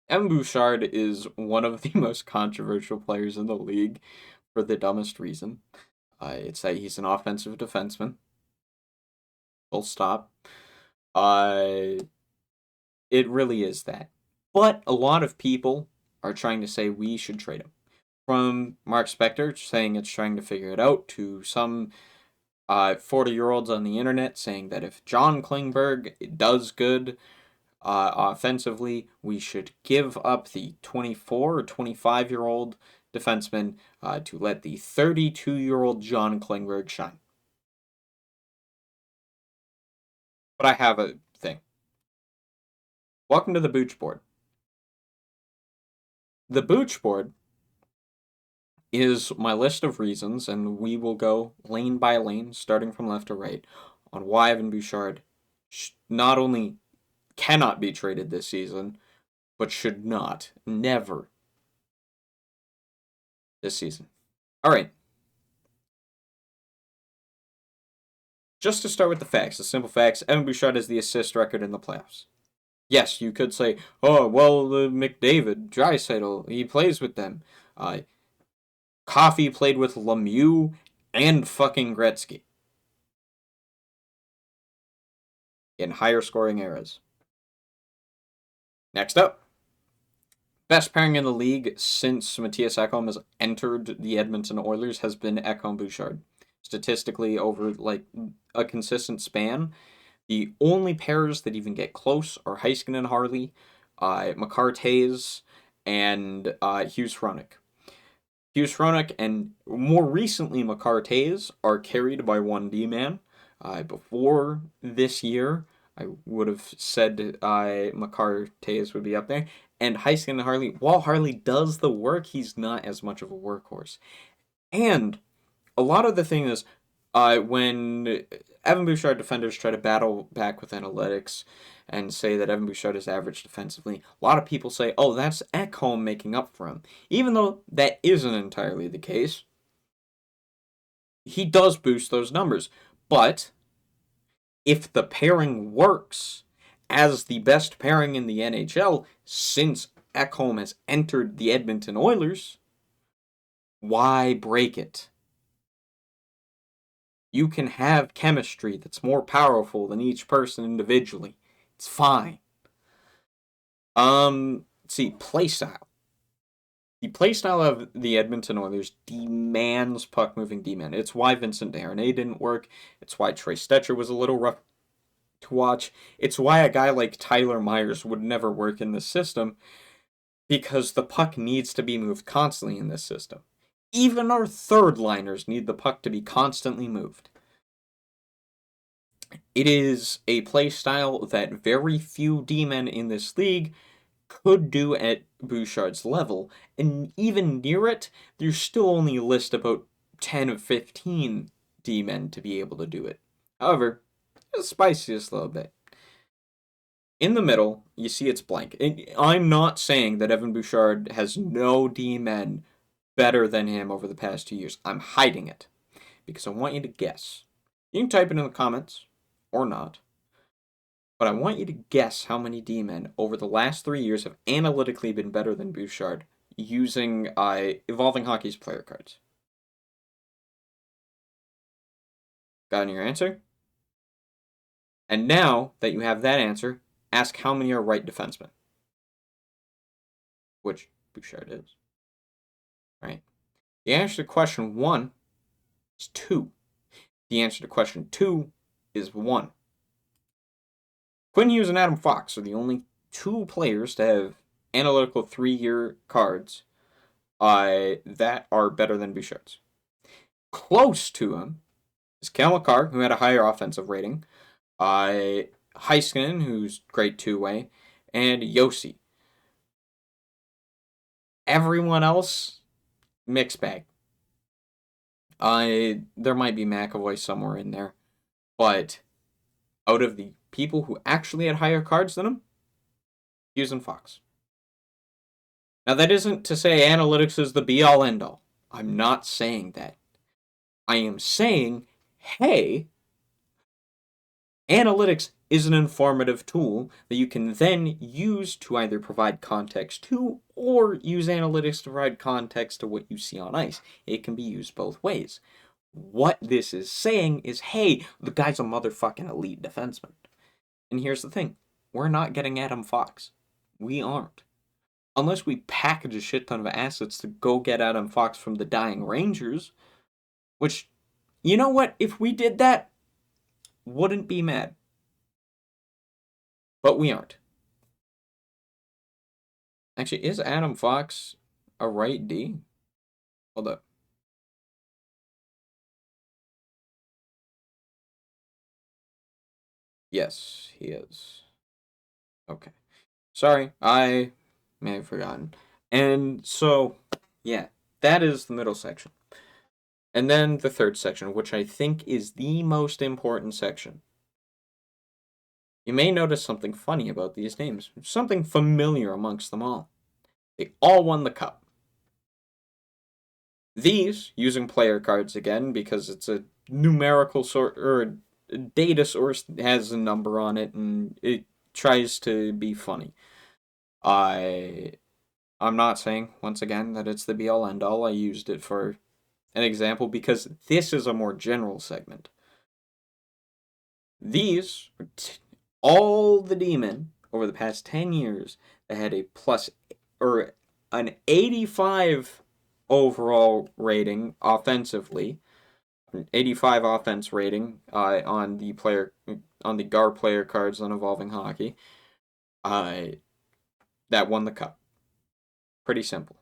Evan Bouchard is one of the most controversial players in the league for the dumbest reason. It's that he's an offensive defenseman. Full stop. Uh, it really is that. But a lot of people are trying to say we should trade him. From Mark Spector saying it's trying to figure it out to some 40-year-olds on the internet saying that if John Klingberg does good offensively, we should give up the 24 or 25-year-old defenseman to let the 32-year-old John Klingberg shine. But I have a thing. Welcome to the Booch board. The Booch board is my list of reasons, and we will go lane by lane, starting from left to right, on why Evan Bouchard not only cannot be traded this season, but should not, never, this season. All right. Just to start with the facts, the simple facts, Evan Bouchard has the assist record in the playoffs. Yes, you could say, oh, well, McDavid, Draisaitl, he plays with them. Coffee played with Lemieux and fucking Gretzky in higher scoring eras. Next up, best pairing in the league since Matthias Ekholm has entered the Edmonton Oilers has been Ekholm Bouchard. Statistically, over like a consistent span, the only pairs that even get close are Heiskanen and Harley, Makar Taves, and Hughes Hronek. Hughes Hronek and more recently Makar Taves are carried by one Dman. Before this year, I would have said Makar Taves would be up there. And Heiskanen and Harley, while Harley does the work, he's not as much of a workhorse. And a lot of the thing is, when Evan Bouchard defenders try to battle back with analytics and say that Evan Bouchard is average defensively, a lot of people say, oh, that's Ekholm making up for him. Even though that isn't entirely the case, he does boost those numbers. But if the pairing works as the best pairing in the NHL since Ekholm has entered the Edmonton Oilers, why break it? You can have chemistry that's more powerful than each person individually. It's fine. Let's see, playstyle. The playstyle of the Edmonton Oilers demands puck-moving D-men. It's why Vincent Desharnais didn't work. It's why Trey Stetcher was a little rough to watch. It's why a guy like Tyler Myers would never work in this system, because the puck needs to be moved constantly in this system. Even our third liners need the puck to be constantly moved. It is a play style that very few D-men in this league could do at Bouchard's level, and even near it, there's still only a list about 10 of 15 D-men to be able to do it. However, it's spicy just a little bit. In the middle, you see it's blank. I'm not saying that Evan Bouchard has no D-men better than him over the past 2 years. I'm hiding it because I want you to guess. You can type it in the comments or not, but I want you to guess how many D-men over the last 3 years have analytically been better than Bouchard using Evolving Hockey's player cards. Got your answer? And now that you have that answer, ask how many are right defensemen. Which Bouchard is. Right? The answer to question 1 is 2. The answer to question 2 is 1. Quinn Hughes and Adam Fox are the only 2 players to have analytical 3-year cards that are better than Bouchard's. Close to him is Cale Makar, who had a higher offensive rating, Heiskanen, who's great two-way, and Yossi. Everyone else, mixed bag. There might be McAvoy somewhere in there, but out of the people who actually had higher cards than him, Hughes and Fox. Now, that isn't to say analytics is the be-all, end-all. I'm not saying that. I am saying, hey, Analytics is an informative tool that you can then use to either provide context to or use analytics to provide context to what you see on ice. It can be used both ways. What this is saying is, hey, the guy's a motherfucking elite defenseman. And here's the thing. We're not getting Adam Fox. We aren't. Unless we package a shit ton of assets to go get Adam Fox from the dying Rangers, which, you know what? If we did that, wouldn't be mad. But we aren't. Actually, is Adam Fox a right D? Hold up. Yes, he is. Okay. Sorry, I may have forgotten. And so, yeah, that is the middle section. And then the third section, which I think is the most important section. You may notice something funny about these names, something familiar amongst them all. They all won the cup. These, using player cards again, because it's a numerical sort, or a data source has a number on it, and it tries to be funny. I'm not saying, once again, that it's the be-all, end-all. I used it for an example because this is a more general segment. These are all the Dman over the past 10 years that had a plus, or an 85 overall rating offensively, an 85 offense rating on the GAR player cards on Evolving Hockey, that won the cup. Pretty simple.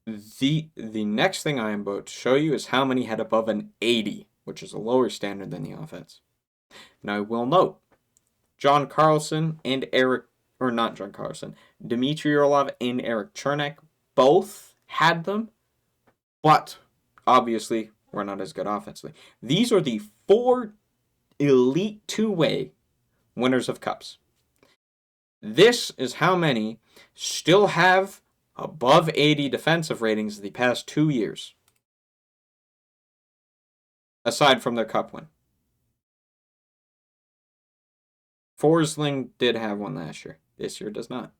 The next thing I am about to show you is how many had above an 80, which is a lower standard than the offense. Now I will note, John Carlson and Dmitry Orlov and Eric Chernak both had them, but obviously we're not as good offensively. These are the 4 elite two-way winners of cups. This is how many still have above 80 defensive ratings the past 2 years, aside from their cup win. Forsling did have one last year. This year does not.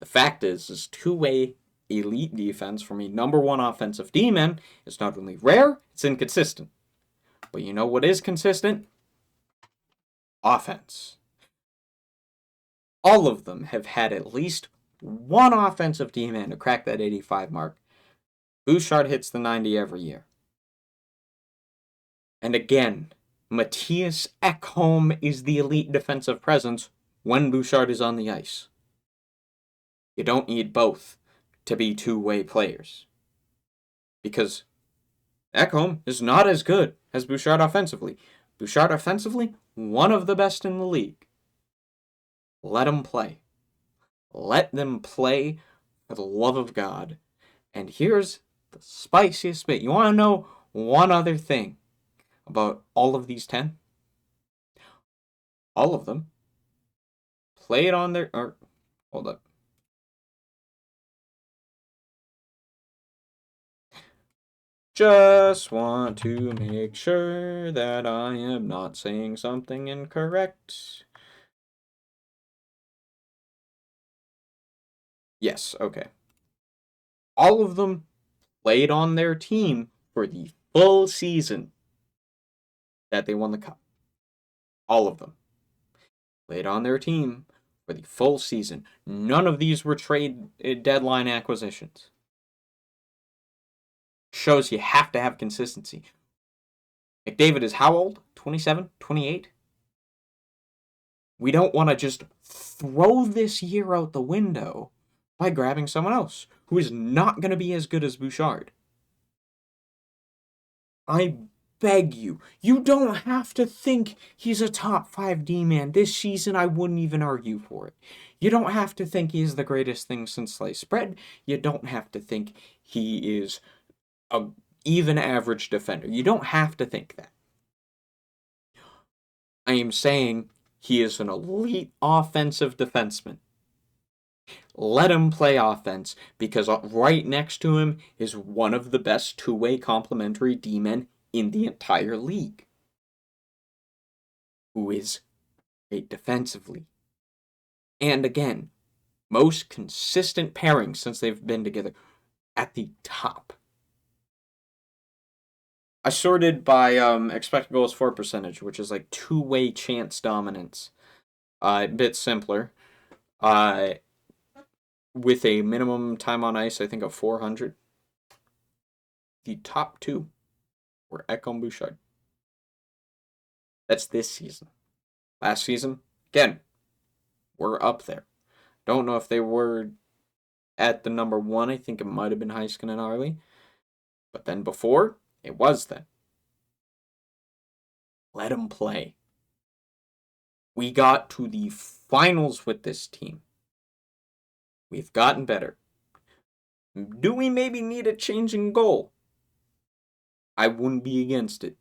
The fact is two-way elite defense from a number 1 offensive D-man is not only rare, it's inconsistent. But you know what is consistent? Offense. All of them have had at least one offensive D-man to crack that 85 mark. Bouchard hits the 90 every year. And again, Mattias Ekholm is the elite defensive presence when Bouchard is on the ice. You don't need both to be two-way players. Because Ekholm is not as good as Bouchard offensively. Bouchard offensively, one of the best in the league. Let them play. Let them play for the love of God. And here's the spiciest bit. You want to know one other thing about all of these 10? All of them played on their... hold up. Just want to make sure that I am not saying something incorrect. Yes, okay. All of them played on their team for the full season that they won the cup. All of them played on their team for the full season. None of these were trade deadline acquisitions. Shows you have to have consistency. McDavid is how old? 27? 28? We don't want to just throw this year out the window by grabbing someone else who is not going to be as good as Bouchard. I beg you, you don't have to think he's a top 5 D-man. This season, I wouldn't even argue for it. You don't have to think he is the greatest thing since sliced bread. You don't have to think he is a even average defender. You don't have to think that. I am saying he is an elite offensive defenseman. Let him play offense, because right next to him is one of the best two-way complementary D-men in the entire league who is great defensively. And again, most consistent pairing since they've been together at the top. I sorted by expected goals for percentage, which is like two-way chance dominance. A bit simpler. With a minimum time on ice, I think, of 400. The top two were Ekholm Bouchard. That's this season. Last season, again, we're up there. Don't know if they were at the number one. I think it might have been Heiskanen and Arley. But then before, it was then. Let them play. We got to the finals with this team. We've gotten better. Do we maybe need a change in goal? I wouldn't be against it.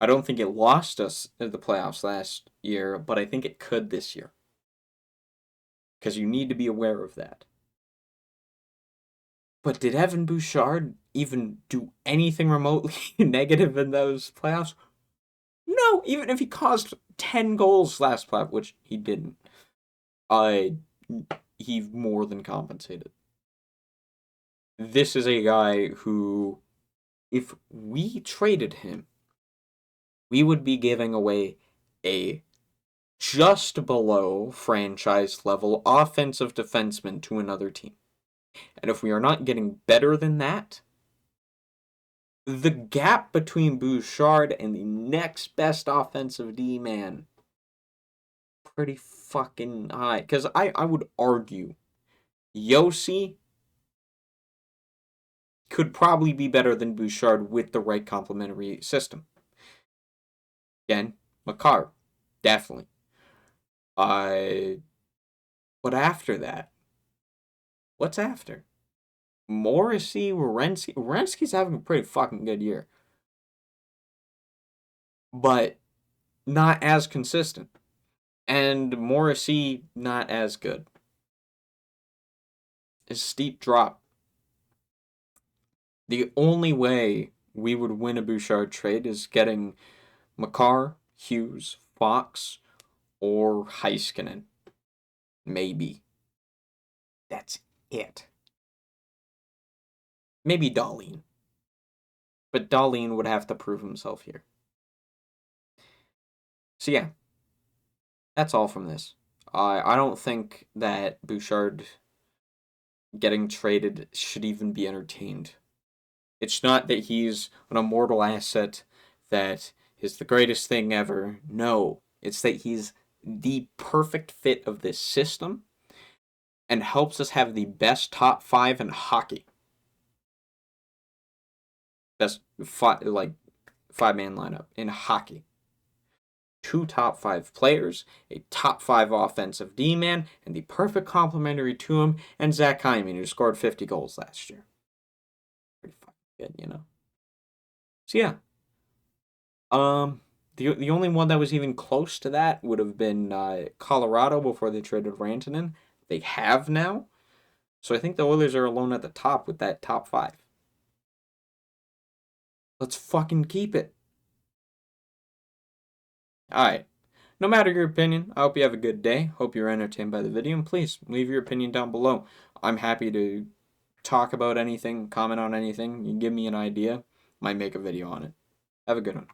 I don't think it lost us in the playoffs last year, but I think it could this year. Because you need to be aware of that. But did Evan Bouchard even do anything remotely negative in those playoffs? No, even if he caused 10 goals last playoff, which he didn't, he more than compensated. This is a guy who, if we traded him, we would be giving away a just below franchise level offensive defenseman to another team. And if we are not getting better than that, the gap between Bouchard and the next best offensive D-man, pretty fucking high. Because I would argue Yossi could probably be better than Bouchard with the right complementary system. Again, Makar, definitely. But after that, what's after? Morrissey, Werenski. Werenski's having a pretty fucking good year. But not as consistent. And Morrissey, not as good. A steep drop. The only way we would win a Bouchard trade is getting Makar, Hughes, Fox, or Heiskanen. Maybe. That's it. Maybe Dahlin. But Dahlin would have to prove himself here. So yeah. That's all from this. I don't think that Bouchard getting traded should even be entertained. It's not that he's an immortal asset that is the greatest thing ever. No. It's that he's the perfect fit of this system and helps us have the best top five in hockey. Best five-man lineup in hockey. 2 top 5 players, a top 5 offensive D-man, and the perfect complementary to him, and Zach Hyman, who scored 50 goals last year. Pretty fucking good, you know? So yeah. The only one that was even close to that would have been Colorado before they traded Rantanen. They have now. So I think the Oilers are alone at the top with that top 5. Let's fucking keep it. Alright. No matter your opinion, I hope you have a good day. Hope you're entertained by the video. And please, leave your opinion down below. I'm happy to talk about anything, comment on anything. You give me an idea, might make a video on it. Have a good one.